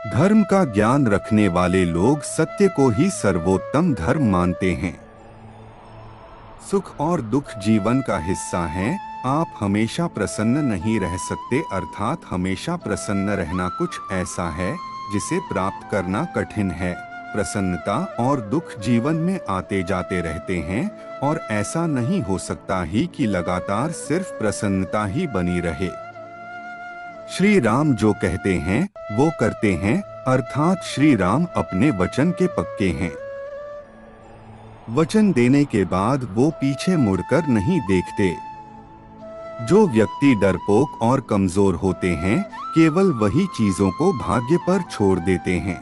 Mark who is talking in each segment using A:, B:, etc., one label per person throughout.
A: धर्म का ज्ञान रखने वाले लोग सत्य को ही सर्वोत्तम धर्म मानते हैं। सुख और दुख जीवन का हिस्सा हैं। आप हमेशा प्रसन्न नहीं रह सकते, अर्थात हमेशा प्रसन्न रहना कुछ ऐसा है जिसे प्राप्त करना कठिन है। प्रसन्नता और दुख जीवन में आते जाते रहते हैं और ऐसा नहीं हो सकता ही कि लगातार सिर्फ प्रसन्नता ही बनी रहे। श्री राम जो कहते हैं वो करते हैं, अर्थात श्री राम अपने वचन के पक्के हैं। वचन देने के बाद वो पीछे मुड़कर नहीं देखते। जो व्यक्ति डरपोक और कमजोर होते हैं, केवल वही चीजों को भाग्य पर छोड़ देते हैं।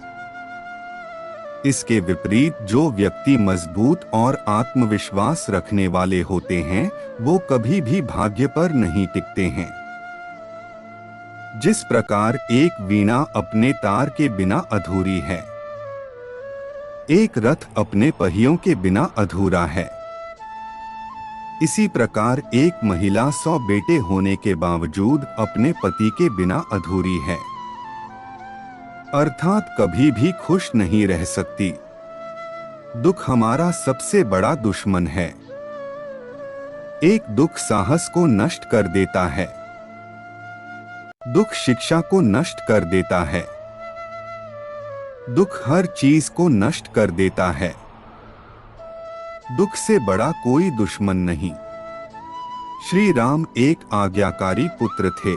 A: इसके विपरीत जो व्यक्ति मजबूत और आत्मविश्वास रखने वाले होते हैं, वो कभी भी भाग्य पर नहीं टिकते हैं। जिस प्रकार एक वीणा अपने तार के बिना अधूरी है, एक रथ अपने पहियों के बिना अधूरा है, इसी प्रकार एक महिला 100 बेटे होने के बावजूद अपने पति के बिना अधूरी है, अर्थात कभी भी खुश नहीं रह सकती। दुख हमारा सबसे बड़ा दुश्मन है। एक दुख साहस को नष्ट कर देता है, दुख शिक्षा को नष्ट कर देता है, दुख हर चीज को नष्ट कर देता है। दुख से बड़ा कोई दुश्मन नहीं। श्री राम एक आज्ञाकारी पुत्र थे।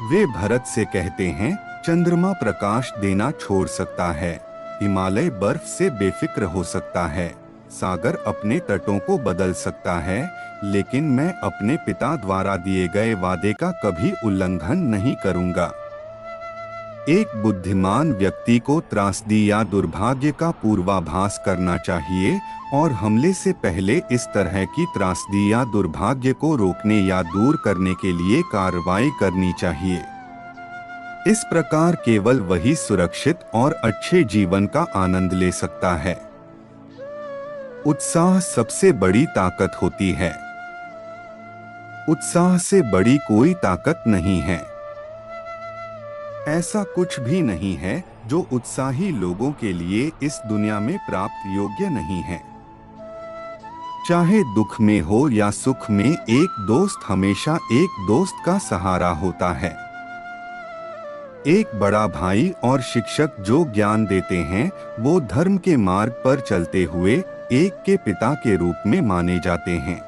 A: वे भरत से कहते हैं, चंद्रमा प्रकाश देना छोड़ सकता है, हिमालय बर्फ से बेफिक्र हो सकता है, सागर अपने तटों को बदल सकता है, लेकिन मैं अपने पिता द्वारा दिए गए वादे का कभी उल्लंघन नहीं करूंगा। एक बुद्धिमान व्यक्ति को त्रासदी या दुर्भाग्य का पूर्वाभास करना चाहिए और हमले से पहले इस तरह की त्रासदी या दुर्भाग्य को रोकने या दूर करने के लिए कार्रवाई करनी चाहिए। इस प्रकार केवल वही सुरक्षित और अच्छे जीवन का आनंद ले सकता है। उत्साह सबसे बड़ी ताकत होती है। उत्साह से बड़ी कोई ताकत नहीं है। ऐसा कुछ भी नहीं है जो उत्साही लोगों के लिए इस दुनिया में प्राप्त योग्य नहीं है। चाहे दुख में हो या सुख में, एक दोस्त हमेशा एक दोस्त का सहारा होता है। एक बड़ा भाई और शिक्षक जो ज्ञान देते हैं, वो धर्म के मार्ग पर चलते हुए एक के पिता के रूप में माने जाते हैं।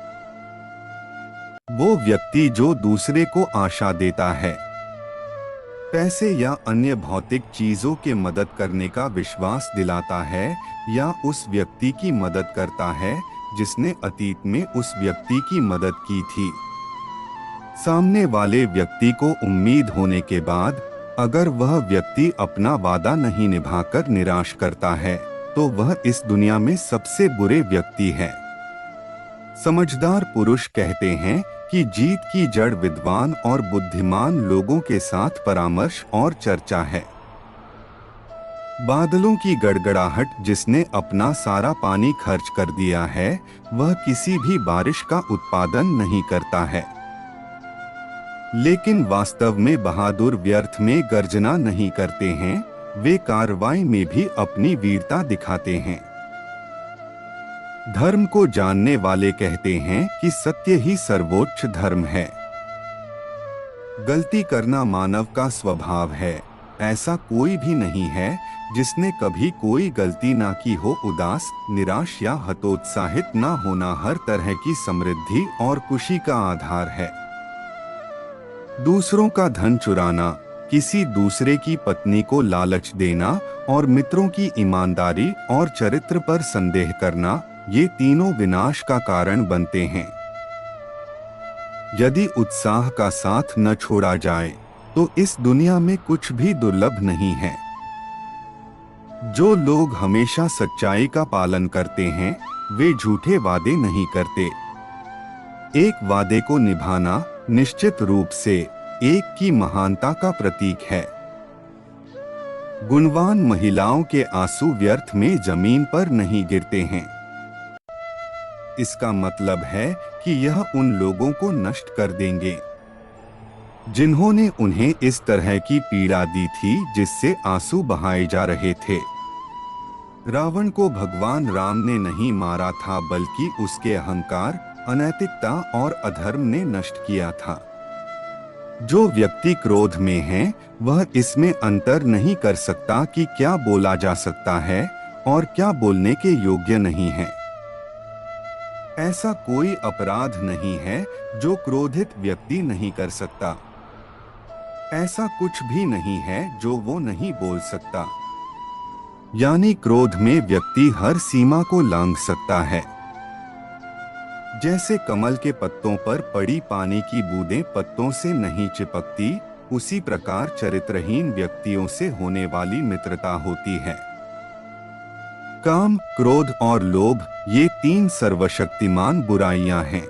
A: वो व्यक्ति जो दूसरे को आशा देता है, पैसे या अन्य भौतिक चीजों के मदद करने का विश्वास दिलाता है, या उस व्यक्ति की मदद करता है जिसने अतीत में उस व्यक्ति की मदद की थी। सामने वाले व्यक्ति को उम्मीद होने के बाद अगर वह व्यक्ति अपना वादा नहीं निभाकर निराश करता है, तो वह इस दुनिया में सबसे बुरे व्यक्ति है। समझदार पुरुष कहते हैं कि जीत की जड़ विद्वान और बुद्धिमान लोगों के साथ परामर्श और चर्चा है। बादलों की गड़गड़ाहट जिसने अपना सारा पानी खर्च कर दिया है, वह किसी भी बारिश का उत्पादन नहीं करता है। लेकिन वास्तव में बहादुर व्यर्थ में गर्जना नहीं करते हैं, वे कार्रवाई में भी अपनी वीरता दिखाते हैं। धर्म को जानने वाले कहते हैं कि सत्य ही सर्वोच्च धर्म है। गलती करना मानव का स्वभाव है। ऐसा कोई भी नहीं है जिसने कभी कोई गलती ना की हो। उदास, निराश या हतोत्साहित ना होना हर तरह की समृद्धि और खुशी का आधार है। दूसरों का धन चुराना, किसी दूसरे की पत्नी को लालच देना और मित्रों की ईमानदारी और चरित्र पर संदेह करना, ये तीनों विनाश का कारण बनते हैं। यदि उत्साह का साथ न छोड़ा जाए तो इस दुनिया में कुछ भी दुर्लभ नहीं है। जो लोग हमेशा सच्चाई का पालन करते हैं, वे झूठे वादे नहीं करते। एक वादे को निभाना निश्चित रूप से एक की महानता का प्रतीक है। गुणवान महिलाओं के आंसू व्यर्थ में जमीन पर नहीं गिरते हैं। इसका मतलब है कि यह उन लोगों को नष्ट कर देंगे। जिन्होंने उन्हें इस तरह की पीड़ा दी थी जिससे आंसू बहाए जा रहे थे। रावण को भगवान राम ने नहीं मारा था, बल्कि उसके अहंकार, अनैतिकता और अधर्म ने नष्ट किया था। जो व्यक्ति क्रोध में है वह इसमें अंतर नहीं कर सकता कि क्या बोला जा सकता है और क्या बोलने के योग्य नहीं है। ऐसा कोई अपराध नहीं है जो क्रोधित व्यक्ति नहीं कर सकता। ऐसा कुछ भी नहीं है जो वो नहीं बोल सकता। यानी क्रोध में व्यक्ति हर सीमा को लांघ सकता है। जैसे कमल के पत्तों पर पड़ी पानी की बूंदें पत्तों से नहीं चिपकती, उसी प्रकार चरित्रहीन व्यक्तियों से होने वाली मित्रता होती है। काम, क्रोध और लोभ ये 3 सर्वशक्तिमान बुराइयां हैं।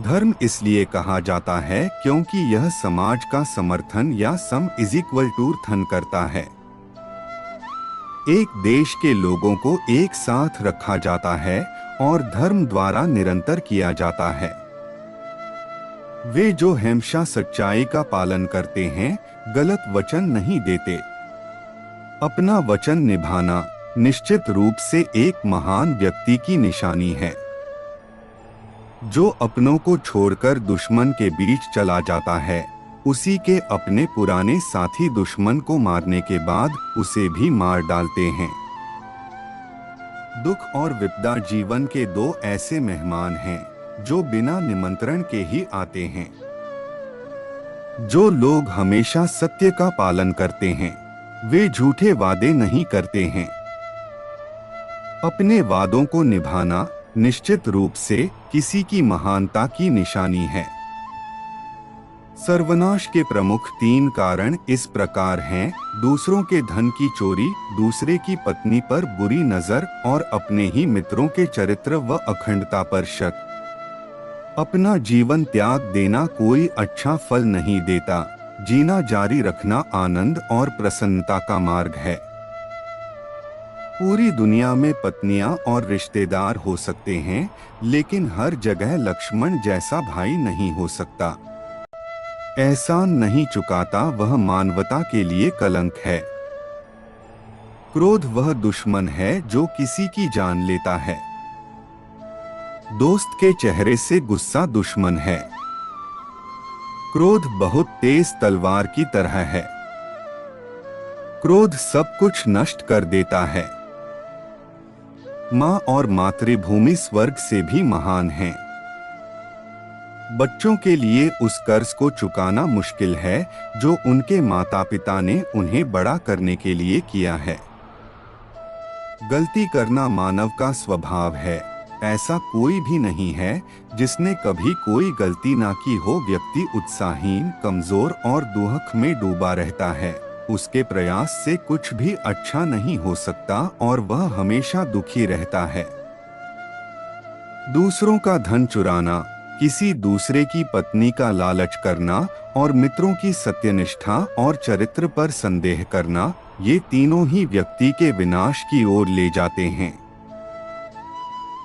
A: धर्म इसलिए कहा जाता है क्योंकि यह समाज का समर्थन या सम इज इक्वल टू थन करता है। एक देश के लोगों को एक साथ रखा जाता है और धर्म द्वारा निरंतर किया जाता है। वे जो हमेशा सच्चाई का पालन करते हैं, गलत वचन नहीं देते। अपना वचन निभाना निश्चित रूप से एक महान व्यक्ति की निशानी है। जो अपनों को छोड़कर दुश्मन के बीच चला जाता है, उसी के अपने पुराने साथी दुश्मन को मारने के बाद उसे भी मार डालते हैं। दुख और विपदा जीवन के 2 ऐसे मेहमान हैं जो बिना निमंत्रण के ही आते हैं। जो लोग हमेशा सत्य का पालन करते हैं, वे झूठे वादे नहीं करते हैं। अपने वादों को निभाना निश्चित रूप से किसी की महानता की निशानी है। सर्वनाश के प्रमुख 3 कारण इस प्रकार हैं: दूसरों के धन की चोरी, दूसरे की पत्नी पर बुरी नजर और अपने ही मित्रों के चरित्र व अखंडता पर शक। अपना जीवन त्याग देना कोई अच्छा फल नहीं देता। जीना जारी रखना आनंद और प्रसन्नता का मार्ग है। पूरी दुनिया में पत्नियां और रिश्तेदार हो सकते हैं, लेकिन हर जगह लक्ष्मण जैसा भाई नहीं हो सकता। एहसान नहीं चुकाता वह मानवता के लिए कलंक है। क्रोध वह दुश्मन है जो किसी की जान लेता है। दोस्त के चेहरे से गुस्सा दुश्मन है। क्रोध बहुत तेज तलवार की तरह है। क्रोध सब कुछ नष्ट कर देता है। माँ और मातृभूमि स्वर्ग से भी महान हैं। बच्चों के लिए उस कर्ज को चुकाना मुश्किल है जो उनके माता पिता ने उन्हें बड़ा करने के लिए किया है। गलती करना मानव का स्वभाव है। ऐसा कोई भी नहीं है जिसने कभी कोई गलती ना की हो। व्यक्ति उत्साहहीन, कमजोर और दुख में डूबा रहता है। उसके प्रयास से कुछ भी अच्छा नहीं हो सकता और वह हमेशा दुखी रहता है। दूसरों का धन चुराना, किसी दूसरे की पत्नी का लालच करना और मित्रों की सत्यनिष्ठा और चरित्र पर संदेह करना, ये तीनों ही व्यक्ति के विनाश की ओर ले जाते हैं।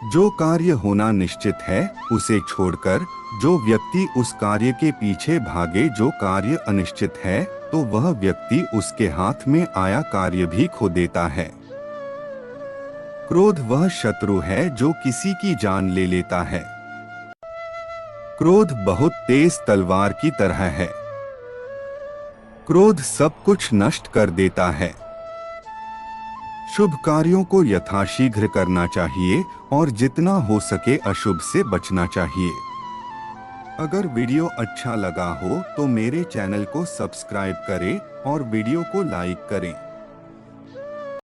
A: जो कार्य होना निश्चित है उसे छोड़कर जो व्यक्ति उस कार्य के पीछे भागे, जो कार्य अनिश्चित है, तो वह व्यक्ति उसके हाथ में आया कार्य भी खो देता है। क्रोध वह शत्रु है जो किसी की जान ले लेता है। क्रोध बहुत तेज तलवार की तरह है। क्रोध सब कुछ नष्ट कर देता है। शुभ कार्यों को यथाशीघ्र करना चाहिए और जितना हो सके अशुभ से बचना चाहिए। अगर वीडियो अच्छा लगा हो तो मेरे चैनल को सब्सक्राइब करें और वीडियो को लाइक करें।